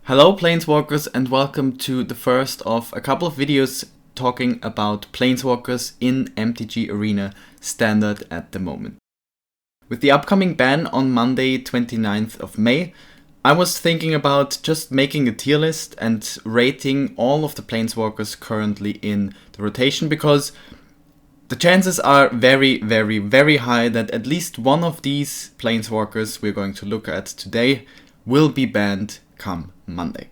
Hello Planeswalkers, and welcome to the first of a couple of videos talking about Planeswalkers in MTGArena Standard at the moment. With the upcoming ban on Monday 29th of May, I was thinking about just making a tier list and rating all of the Planeswalkers currently in the rotation, because the chances are very high that at least one of these Planeswalkers we're going to look at today will be banned come Monday.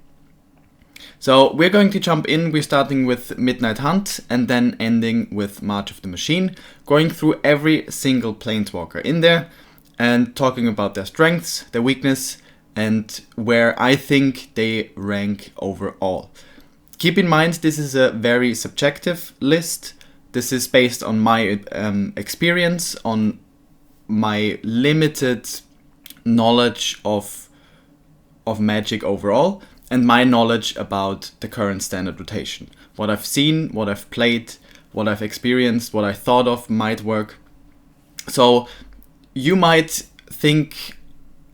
So we're going to jump in. We're starting with Midnight Hunt and then ending with March of the Machine, going through every single Planeswalker in there and talking about their strengths, their weakness, and where I think they rank overall. Keep in mind, this is a very subjective list. This is based on my experience, on my limited knowledge of Magic overall, and my knowledge about the current standard rotation. What I've seen, what I've played, what I've experienced, what I thought of might work. So you might think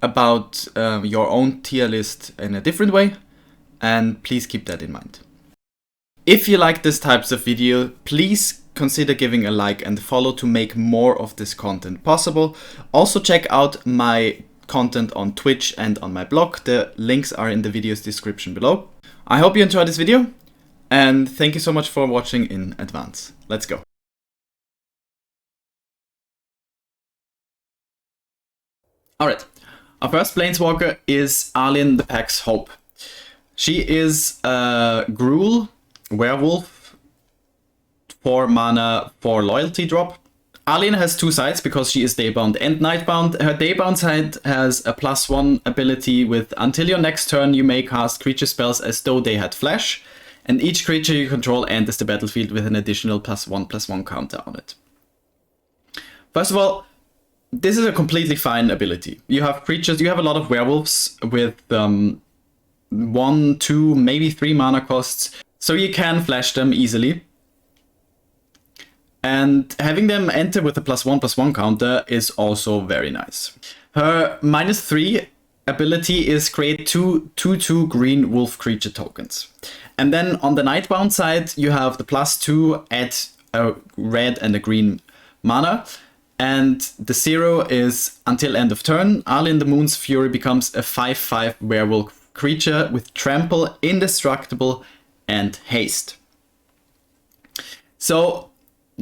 about your own tier list in a different way, and please keep that in mind. If you like this types of video, please consider giving a like and follow to make more of this content possible. Also check out my content on Twitch and on my blog. The links are in the video's description below. I hope you enjoyed this video, and thank you so much for watching in advance. Let's go. Alright, our first Planeswalker is Arlene the Pack's Hope. She is a Gruul werewolf, 4 mana, 4 loyalty drop. Arlene has two sides because she is daybound and nightbound. Her daybound side has a +1 ability with until your next turn you may cast creature spells as though they had flash, and each creature you control enters the battlefield with an additional +1/+1 counter on it. First of all, this is a completely fine ability. You have creatures, you have a lot of werewolves with 1, 2, maybe 3 mana costs, so you can flash them easily. And having them enter with a +1/+1 counter is also very nice. Her -3 ability is create 2/2 green wolf creature tokens. And then on the nightbound side, you have the +2 add a red and a green mana. And the 0 is until end of turn, Arlene the Moon's Fury becomes a 5/5 werewolf creature with trample, indestructible, and haste. So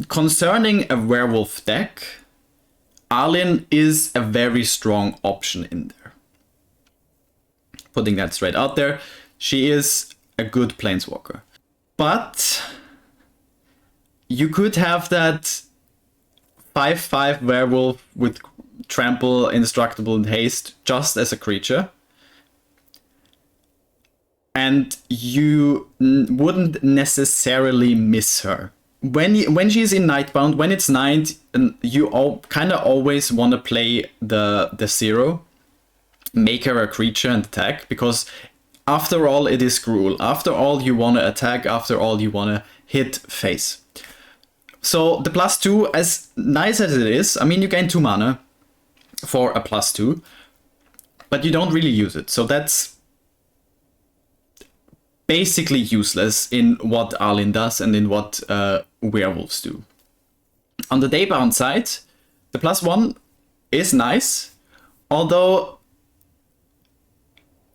concerning a werewolf deck, Arlene is a very strong option in there. Putting that straight out there, she is a good Planeswalker. But you could have that 5/5 werewolf with trample, indestructible, and haste just as a creature, and you wouldn't necessarily miss her. When she's in Nightbound, when it's 9, you kind of always want to play the 0, make her a creature and attack, because after all it is Gruul. After all you want to attack, after all you want to hit face. So the +2, as nice as it is, I mean you gain 2 mana for a +2, but you don't really use it. So that's basically useless in what Arlene does and in what werewolves do. On the daybound side, the +1 is nice, although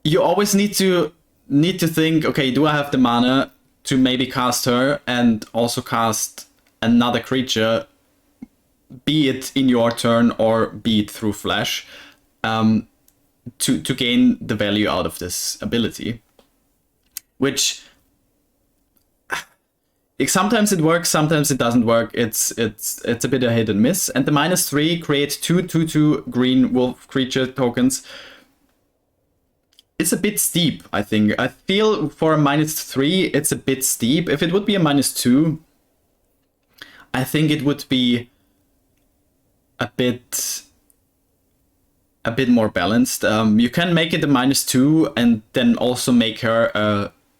you always need to think, okay, do I have the mana to maybe cast her and also cast another creature, be it in your turn or be it through flash, to gain the value out of this ability. Which sometimes it works, sometimes it doesn't work. It's a bit of hit and miss. And the -3 creates 2/2 green wolf creature tokens. It's a bit steep, I think. I feel for a -3 it's a bit steep. If it would be a -2, I think it would be a bit more balanced. You can make it a -2 and then also make her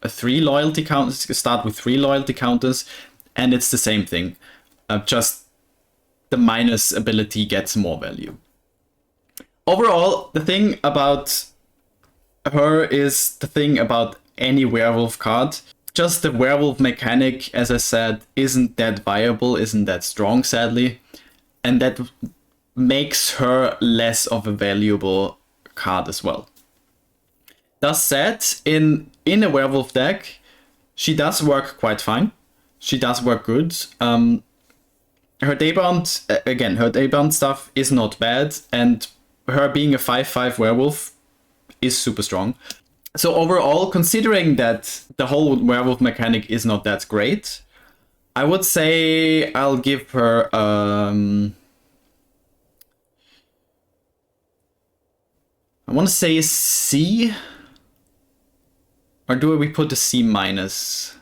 a 3 loyalty count, start with 3 loyalty counters, and it's the same thing. Just the minus ability gets more value. Overall, the thing about her is the thing about any werewolf card. Just the werewolf mechanic, as I said, isn't that viable, isn't that strong, sadly. And that makes her less of a valuable card as well. That said, in a werewolf deck, she does work quite fine. She does work good. Her Daybound stuff is not bad, and her being a 5/5 werewolf is super strong. So overall, considering that the whole werewolf mechanic is not that great, I would say I'll give her I want to say a C, or do we put a C minus?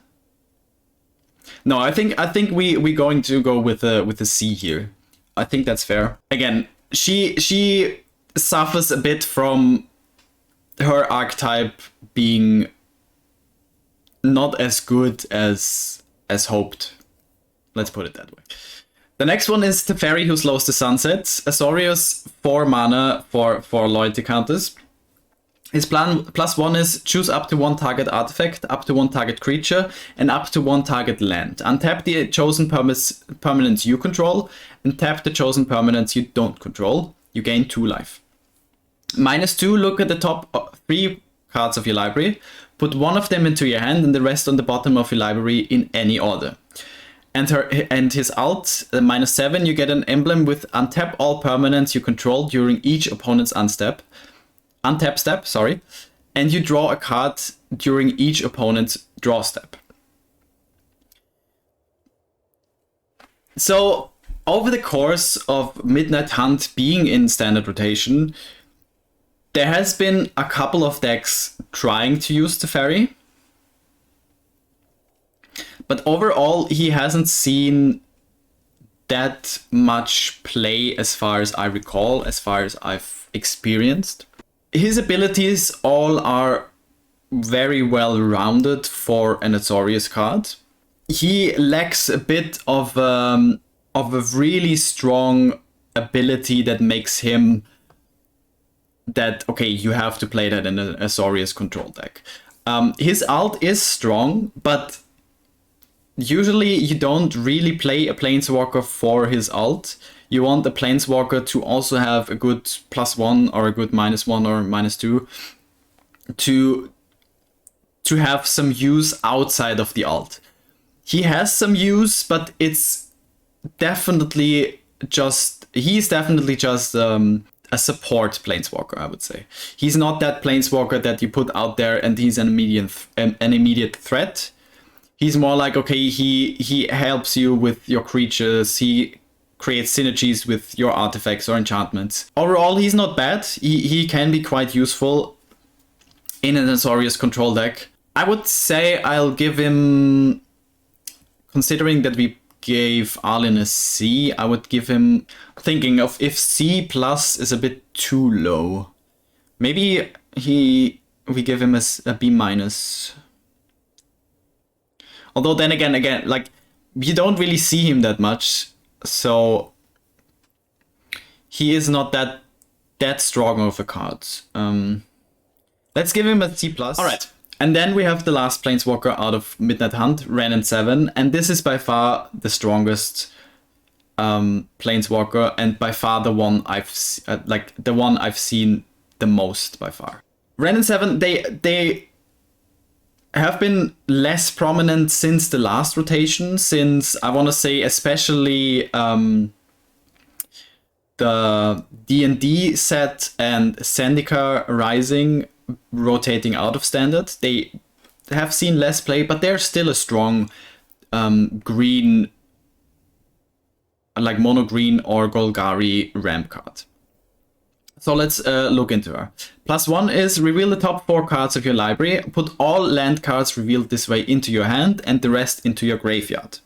No, I think we're going to go with a C here. I think that's fair. Again, she suffers a bit from her archetype being not as good as hoped. Let's put it that way. The next one is Teferi, who slows the sunset. Azorius, 4 mana for loyalty counters. His plan +1 is choose up to 1 target artifact, up to 1 target creature, and up to 1 target land. Untap the chosen permanents you control, and tap the chosen permanents you don't control. You gain 2 life. -2, look at the top 3 cards of your library. Put 1 of them into your hand and the rest on the bottom of your library in any order. And his alt, -7, you get an emblem with untap all permanents you control during each opponent's untap step, and you draw a card during each opponent's draw step. So over the course of Midnight Hunt being in standard rotation, there has been a couple of decks trying to use Teferi. But overall, he hasn't seen that much play as far as I recall, as far as I've experienced. His abilities all are very well rounded for an Azorius card. He lacks a bit of a really strong ability that makes him that, okay, you have to play that in an Azorius control deck. His alt is strong, but usually you don't really play a Planeswalker for his alt. You want the Planeswalker to also have a good +1 or a good -1 or -2 to have some use outside of the alt. He has some use, but he's definitely just a support Planeswalker, I would say. He's not that Planeswalker that you put out there and he's an immediate threat. He's more like, okay, he helps you with your creatures, he creates synergies with your artifacts or enchantments. Overall, he's not bad. He can be quite useful in an Azorius control deck. I would say I'll give him, considering that we gave Arlen a C, I would give him, thinking of if C+ is a bit too low, maybe we give him a B-. Although then again, like, you don't really see him that much, so he is not that strong of a card. Let's give him a C+. All right. And then we have the last Planeswalker out of Midnight Hunt, Renin 7, and this is by far the strongest Planeswalker, and by far the one I've seen the most by far. Renin 7, they have been less prominent since the last rotation, since I want to say especially the D&D set and Zendikar Rising rotating out of standard. They have seen less play, but they're still a strong green, like mono green or Golgari ramp card. So let's look into her. +1 is reveal the top 4 cards of your library. Put all land cards revealed this way into your hand and the rest into your graveyard.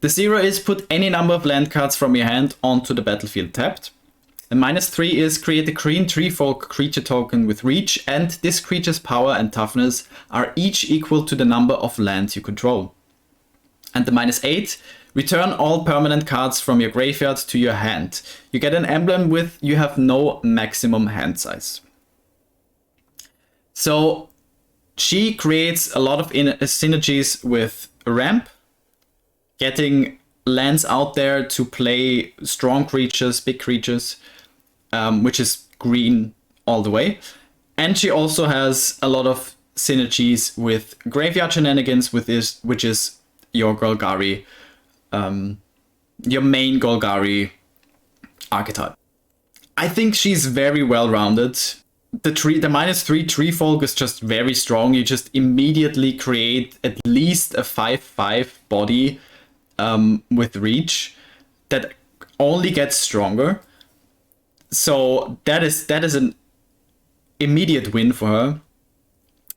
The 0 is put any number of land cards from your hand onto the battlefield tapped. The -3 is create a green treefolk creature token with reach, and this creature's power and toughness are each equal to the number of lands you control. And the -8, return all permanent cards from your graveyard to your hand. You get an emblem with you have no maximum hand size. So she creates a lot of synergies with ramp, getting lands out there to play strong creatures, big creatures, which is green all the way. And she also has a lot of synergies with graveyard shenanigans, which is your Golgari, your main Golgari archetype. I think she's very well rounded. The -3 tree folk is just very strong. You just immediately create at least a 5/5 body with reach that only gets stronger. So that is an immediate win for her.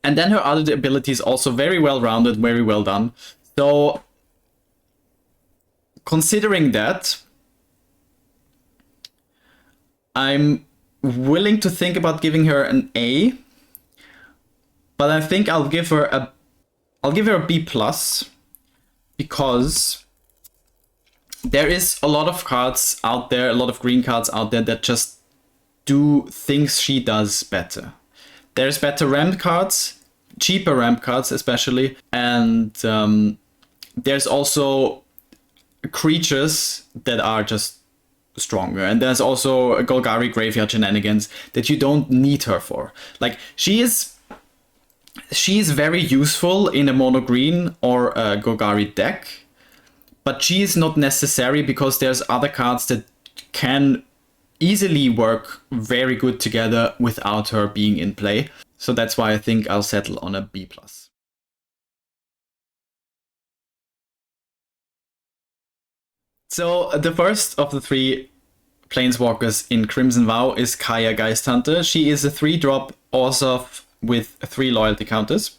And then her other abilities also very well rounded, very well done. So considering that, I'm willing to think about giving her an A, but I think I'll give her a B+, because there is a lot of cards out there, a lot of green cards out there that just do things she does better. There's better ramp cards, cheaper ramp cards especially, and there's also creatures that are just stronger. And there's also a Golgari graveyard shenanigans that you don't need her for. Like, she's very useful in a mono green or a Golgari deck, but she is not necessary because there's other cards that can easily work very good together without her being in play. So that's why I think I'll settle on a B+. So the first of the 3 Planeswalkers in Crimson Vow is Kaya Geist Hunter. She is a 3-drop Orzhov with 3 loyalty counters.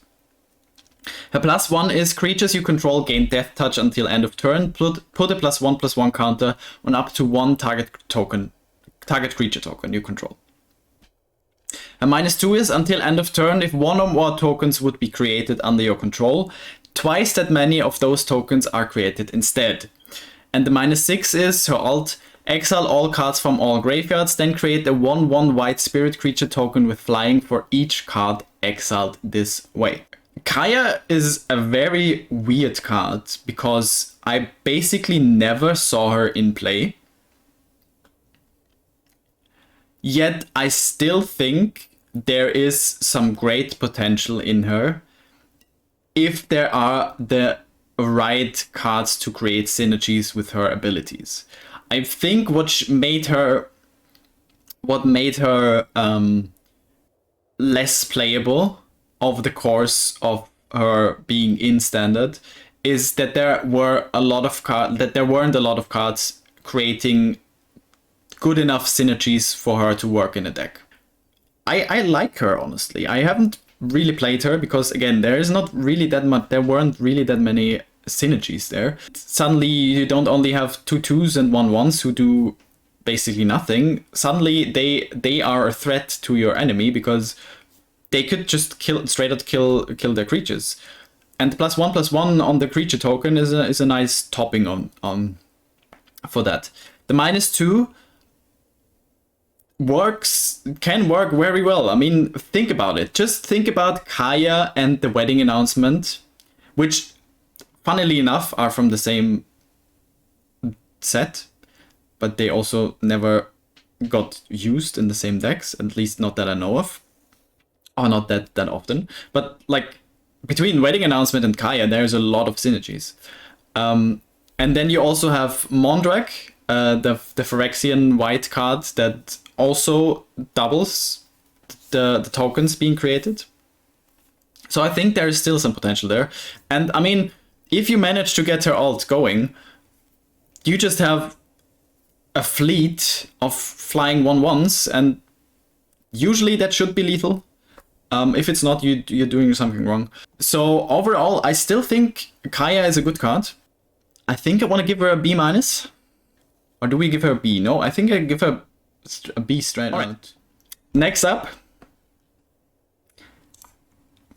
Her +1 is creatures you control gain death touch until end of turn. Put a +1/+1 counter on up to 1 target creature token you control. Her -2 is until end of turn, if 1 or more tokens would be created under your control, twice that many of those tokens are created instead. And the -6 is her alt, exile all cards from all graveyards, then create a 1/1 white spirit creature token with flying for each card exiled this way. Kaya is a very weird card because I basically never saw her in play. Yet I still think there is some great potential in her if there are the right cards to create synergies with her abilities. I think what made her less playable over the course of her being in Standard is that there weren't a lot of cards creating good enough synergies for her to work in a deck. I like her, honestly. I haven't really played her because, again, there weren't really that many synergies there. Suddenly you don't only have 2/2s and 1/1s who do basically nothing. Suddenly they are a threat to your enemy because they could just straight up kill their creatures. And +1/+1 on the creature token is a nice topping on for that. The -2 can work very well. I mean, think about it. Just think about Kaya and the wedding announcement, which, funnily enough, are from the same set, but they also never got used in the same decks, at least not that I know of, or not that often. But like, between wedding announcement and Kaya, there's a lot of synergies. And then you also have Mondrak, the Phyrexian white card that also doubles the tokens being created. So I think there is still some potential there. And I mean, if you manage to get her alt going, you just have a fleet of flying 1/1s, and usually that should be lethal. If it's not, you're doing something wrong. So overall, I still think Kaya is a good card. I think I want to give her a B-. Or do we give her a B? No, I think I give her a B straight out. Right. Next up,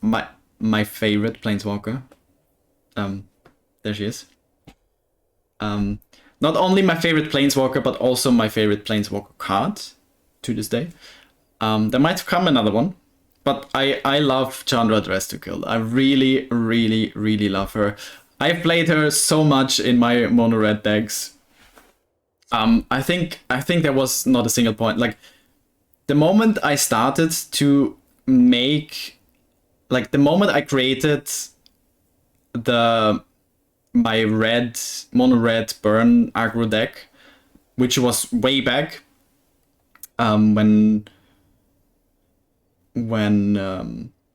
my favorite Planeswalker. There she is. Not only my favorite Planeswalker, but also my favorite Planeswalker card to this day. There might come another one, but I love Chandra Dress to Kill. I really, really, really love her. I've played her so much in my mono red decks. I think there was not a single point. Like, the moment I started to make, like, the moment I created my red mono red burn aggro deck, which was way back,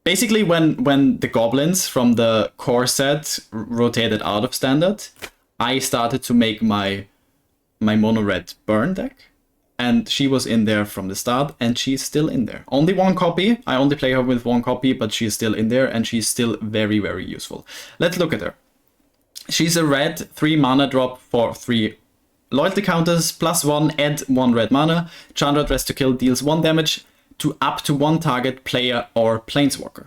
basically when the goblins from the core set rotated out of Standard, I started to make my mono red burn deck, and she was in there from the start, and she's still in there. Only one copy. I only play her with one copy, but she's still in there, and she's still very, very useful. Let's look at her. She's a red 3 mana drop for 3 loyalty counters, +1, add 1 red mana. Chandra Dress to Kill deals 1 damage to up to 1 target player or planeswalker.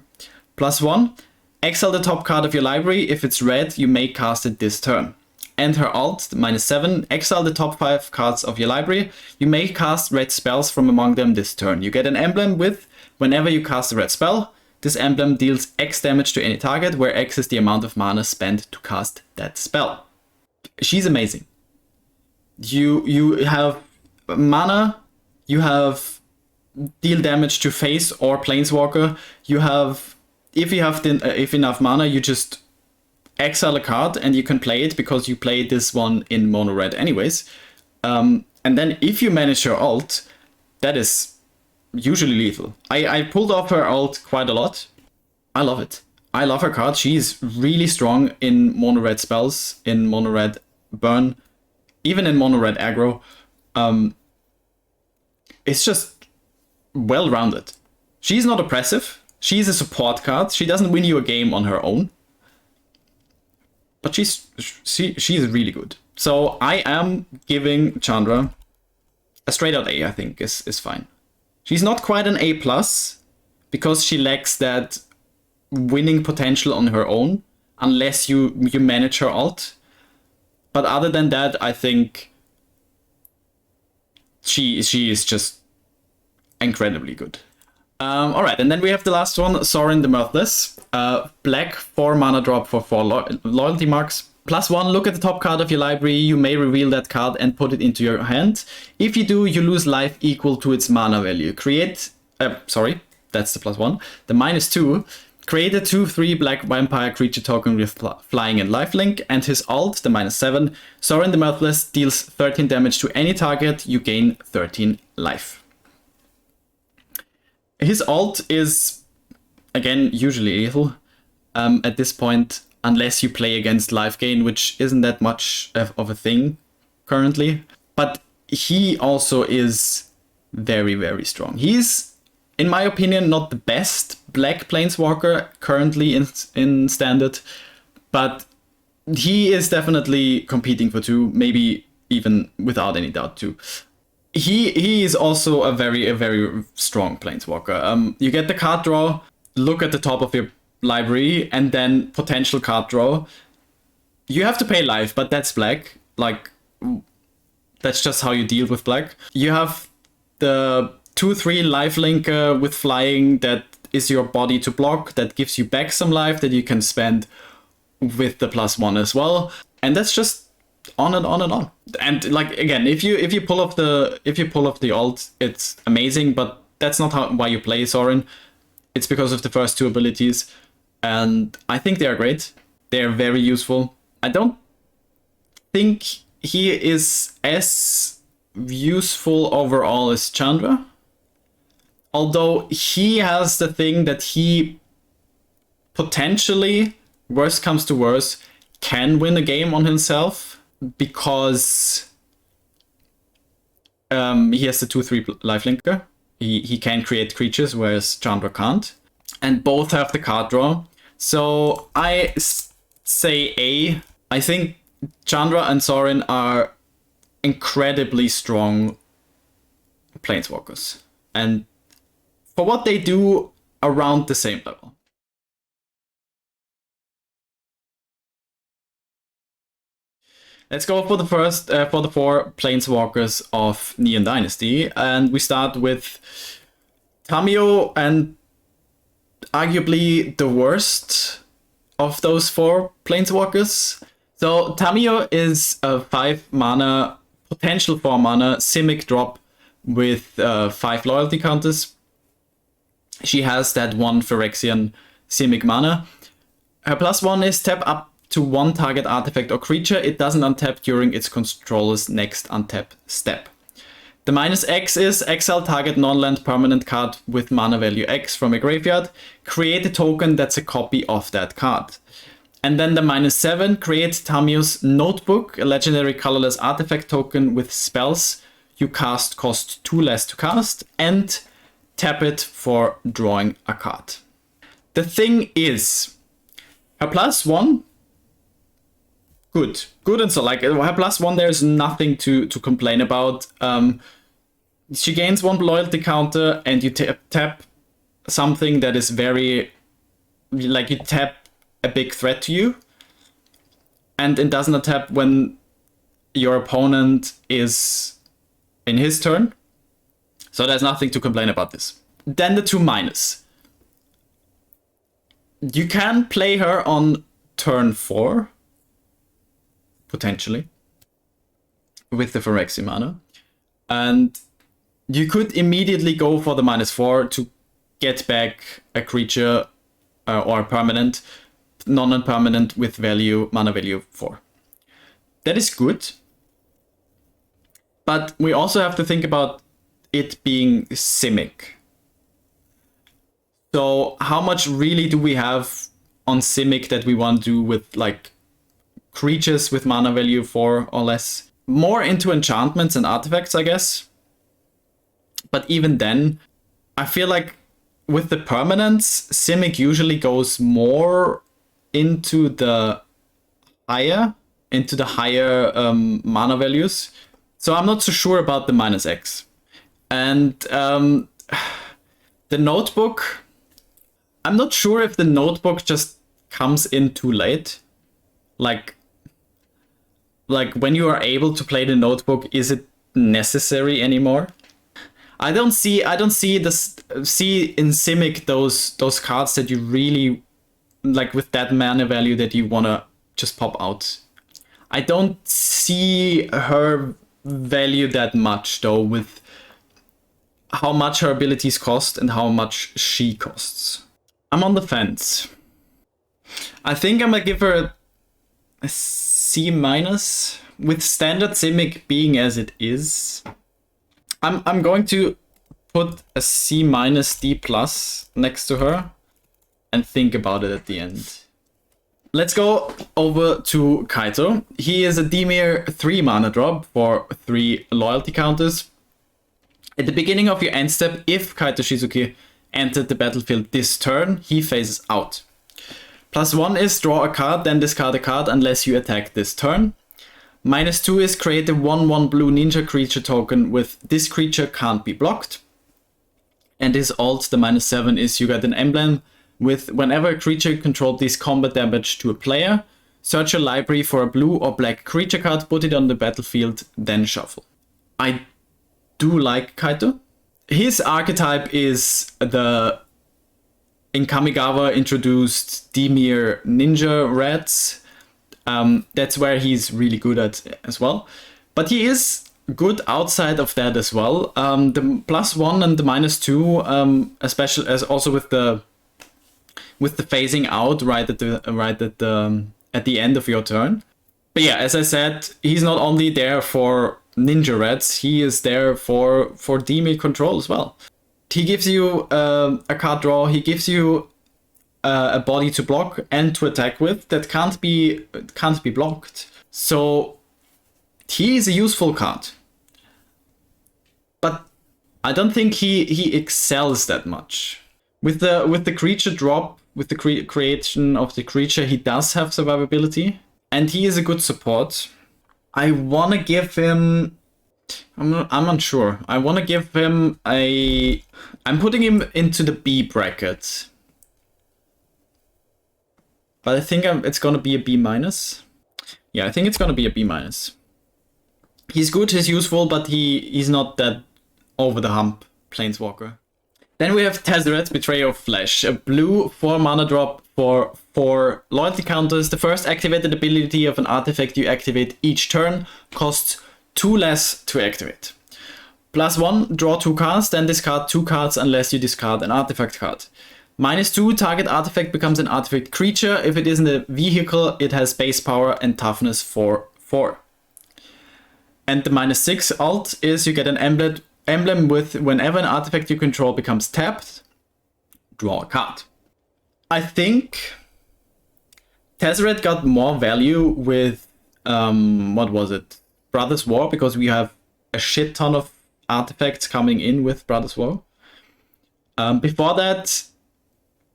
+1, exile the top card of your library. If it's red, you may cast it this turn. And her alt, -7, exile the top 5 cards of your library. You may cast red spells from among them this turn. You get an emblem with, whenever you cast a red spell, this emblem deals X damage to any target, where X is the amount of mana spent to cast that spell. She's amazing. You have mana, you have deal damage to face or planeswalker. You have, if enough mana, you just exile a card and you can play it because you played this one in mono red anyways. And then if you manage your alt, that is usually lethal. I pulled off her alt quite a lot. I love it. I love her card. She's really strong in mono red spells, in mono red burn, even in mono red aggro. It's just well-rounded. She's not oppressive. She's a support card. She doesn't win you a game on her own, but she's really good. So I am giving Chandra a straight out A. I think is fine. She's not quite an A+, because she lacks that winning potential on her own, unless you manage her alt. But other than that, I think she is just incredibly good. Alright, and then we have the last one, Soren the Mirthless. Black 4 mana drop for 4 loyalty marks. +1, look at the top card of your library. You may reveal that card and put it into your hand. If you do, you lose life equal to its mana value. That's the +1. The -2, create a 2/3 black vampire creature token with flying and lifelink, and his alt, the -7, Soren the Mirthless, deals 13 damage to any target. You gain 13 life. His alt is, again, usually lethal at this point, unless you play against life gain, which isn't that much of a thing currently. But he also is very, very strong. He's, in my opinion, not the best black planeswalker currently in Standard, but he is definitely competing for 2, maybe even without any doubt 2. He is also a very strong planeswalker. You get the card draw, look at the top of your library, and then potential card draw. You have to pay life, but that's black. Like, that's just how you deal with black. You have the 2/3 lifelink with flying that is your body to block, that gives you back some life that you can spend with the +1 as well. And that's just on and on and on. And like, again, if you pull off the alt, it's amazing, but that's not why you play Soren. It's because of the first 2 abilities, and I think they are great. They're very useful. I don't think he is as useful overall as Chandra, although he has the thing that he potentially, worst comes to worst, can win a game on himself, because he has the 2/3 lifelinker. He can create creatures, whereas Chandra can't. And both have the card draw. So I say A. I think Chandra and Soren are incredibly strong planeswalkers. And for what they do, around the same level. Let's go for the first, for the 4 planeswalkers of Neon Dynasty. And we start with Tamio, and arguably the worst of those 4 Planeswalkers. So Tamio is a 5 mana, potential 4 mana, Simic drop with 5 loyalty counters. She has that 1 Phyrexian Simic mana. Her +1 is tap up to 1 target artifact or creature. It doesn't untap during its controller's next untap step. The -X is exile target non-land permanent card with mana value X from a graveyard. Create a token that's a copy of that card. And then the -7, create Tamio's Notebook, a legendary colorless artifact token with spells you cast cost 2 less to cast, and tap it for drawing a card. The thing is, her +1, good. Good, and so like her +1, there's nothing to complain about. She gains 1 loyalty counter, and you tap something that is very, like you tap a big threat to you, and it doesn't tap when your opponent is in his turn. So there's nothing to complain about this. Then the 2 minus. You can play her on turn 4, potentially, with the Phyrexian mana. And you could immediately go for the -4 to get back a creature or a permanent, non-permanent with value, mana value 4. That is good. But we also have to think about it being Simic. So how much really do we have on Simic that we want to do with like creatures with mana value 4 or less? More into enchantments and artifacts, I guess. But even then, I feel like with the permanents, Simic usually goes more into the higher mana values. So I'm not so sure about the -X. And the Notebook, I'm not sure if the Notebook just comes in too late. Like when you are able to play the Notebook, is it necessary anymore? I don't see in Simic those cards that you really like with that mana value that you wanna just pop out. I don't see her value that much though, with how much her abilities cost and how much she costs. I'm on the fence. I think I'm gonna give her a C-, with standard Simic being as it is. I'm going to put a C-, D+ next to her and think about it at the end. Let's go over to Kaito. He is a Dimir 3 mana drop for 3 loyalty counters. At the beginning of your end step, if Kaito Shizuki entered the battlefield this turn, he phases out. +1 is draw a card, then discard a card unless you attack this turn. -2 is create a 1/1 blue ninja creature token with this creature can't be blocked. And his alt, the -7, is you get an emblem with whenever a creature controls this combat damage to a player, search your library for a blue or black creature card, put it on the battlefield, then shuffle. I do like Kaito. His archetype is the in Kamigawa introduced Dimir Ninja Rats. That's where he's really good at as well. But he is good outside of that as well. The +1 and the -2, especially as also with the phasing out at the end of your turn. But yeah, as I said, he's not only there for Ninja Rats, he is there for Dimir control as well. He gives you a card draw, he gives you a body to block and to attack with that can't be blocked. So he is a useful card. But I don't think he excels that much. With the creature drop, with the creation of the creature, he does have survivability. And he is a good support. I want to give him... I'm unsure. I want to give him a... I'm putting him into the B bracket. But I think it's going to be a B-. Yeah, I think it's going to be a B-. He's good, he's useful, but he's not that over the hump Planeswalker. Then we have Tezzeret, Betrayer of Flesh, a blue 4-mana drop for 4 loyalty counters. The first activated ability of an artifact you activate each turn costs 2 less to activate. +1, draw 2 cards, then discard 2 cards unless you discard an artifact card. -2, target artifact becomes an artifact creature. If it isn't a vehicle, it has base power and toughness for 4. And the -6 alt is you get an emblem with whenever an artifact you control becomes tapped, draw a card. I think Tezzeret got more value with, what was it? Brothers War, because we have a shit ton of artifacts coming in with Brothers War. Before that,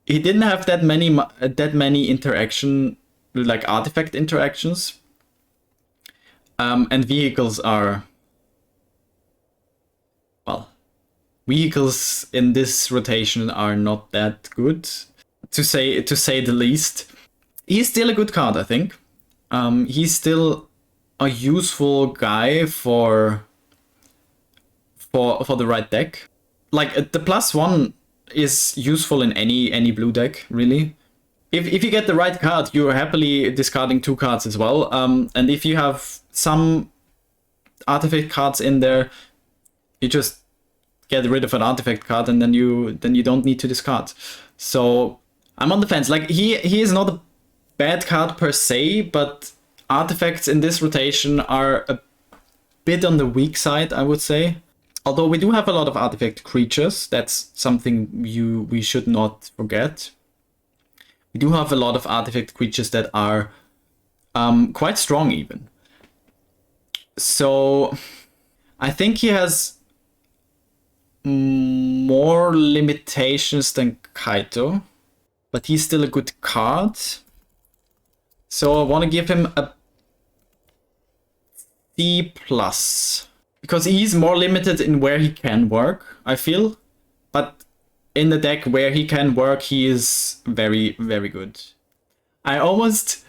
he didn't have that many interaction, like artifact interactions. And vehicles are, well, vehicles in this rotation are not that good, to say the least. He's still a good card, I think. He's still a useful guy for the right deck. Like the +1 is useful in any blue deck, really. If you get the right card, you're happily discarding 2 cards as well. And if you have some artifact cards in there, you just get rid of an artifact card, and then you don't need to discard. So I'm on the fence. Like he is not a bad card per se, but artifacts in this rotation are a bit on the weak side, I would say. Although we do have a lot of artifact creatures, that's something we should not forget. We do have a lot of artifact creatures that are quite strong even. So I think he has more limitations than Kaito, but he's still a good card. So I want to give him a C+, because he's more limited in where he can work, I feel. But in the deck where he can work, he is very, very good. I almost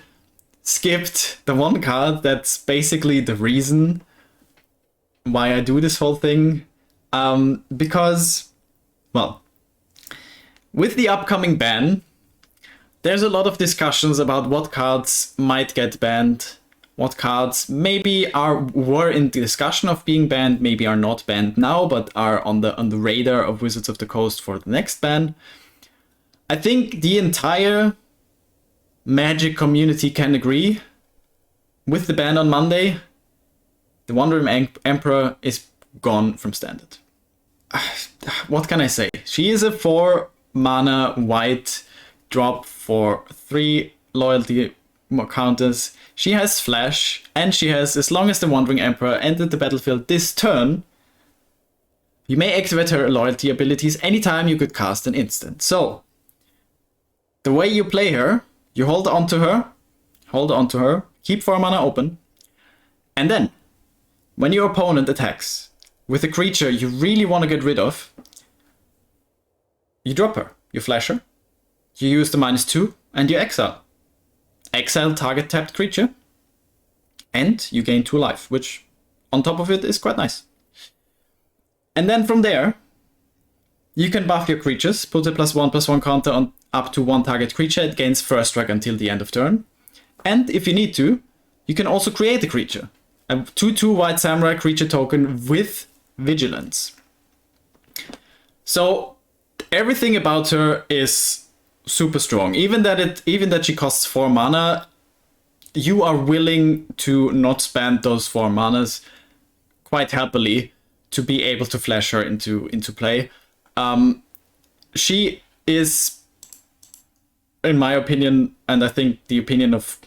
skipped the one card that's basically the reason why I do this whole thing. Because, well, with the upcoming ban, there's a lot of discussions about what cards might get banned, what cards maybe were in discussion of being banned, maybe are not banned now, but are on the radar of Wizards of the Coast for the next ban. I think the entire Magic community can agree with the ban on Monday. The Wandering Emperor is gone from Standard. What can I say? She is a 4-mana white drop for 3 loyalty counters. She has Flash, and she has, as long as the Wandering Emperor entered the battlefield this turn, you may activate her loyalty abilities anytime you could cast an instant. So, the way you play her, you hold on to her, keep 4 mana open, and then, when your opponent attacks with a creature you really want to get rid of, you drop her, you flash her, you use the -2, and you exile. Exile target tapped creature, and you gain 2 life, which on top of it is quite nice. And then from there, you can buff your creatures, put a +1/+1 counter on up to 1 target creature, it gains first strike until the end of turn. And if you need to, you can also create a creature. A 2/2 white samurai creature token with vigilance. So everything about her is super strong. Even that she costs 4 mana, you are willing to not spend those 4 manas quite happily to be able to flash her into play. She is, in my opinion, and I think the opinion of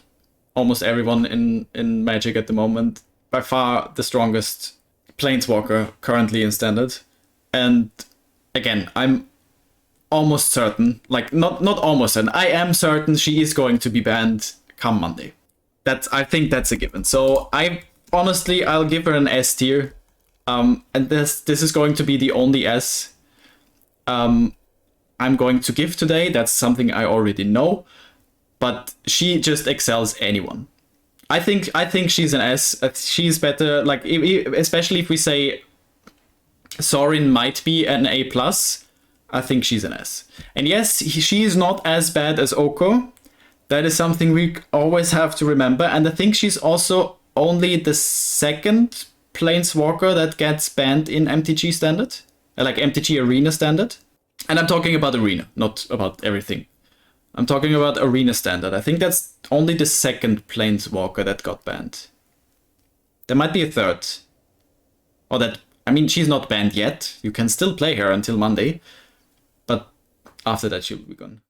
almost everyone in Magic at the moment, by far the strongest Planeswalker currently in Standard. And again, I'm almost certain, like not almost certain, I am certain she is going to be banned come Monday. I think that's a given. So I'll give her an S tier. And this is going to be the only S I'm going to give today. That's something I already know, but she just excels anyone. I think she's an S. She's better, like especially if we say Soren might be an A+. I think she's an S. And yes, she is not as bad as Oko. That is something we always have to remember. And I think she's also only the second Planeswalker that gets banned in MTG Standard. Like MTGArena Standard. And I'm talking about Arena, not about everything. I'm talking about Arena Standard. I think that's only the second Planeswalker that got banned. There might be a third. Or that, I mean, she's not banned yet. You can still play her until Monday. But after that, she'll be gone.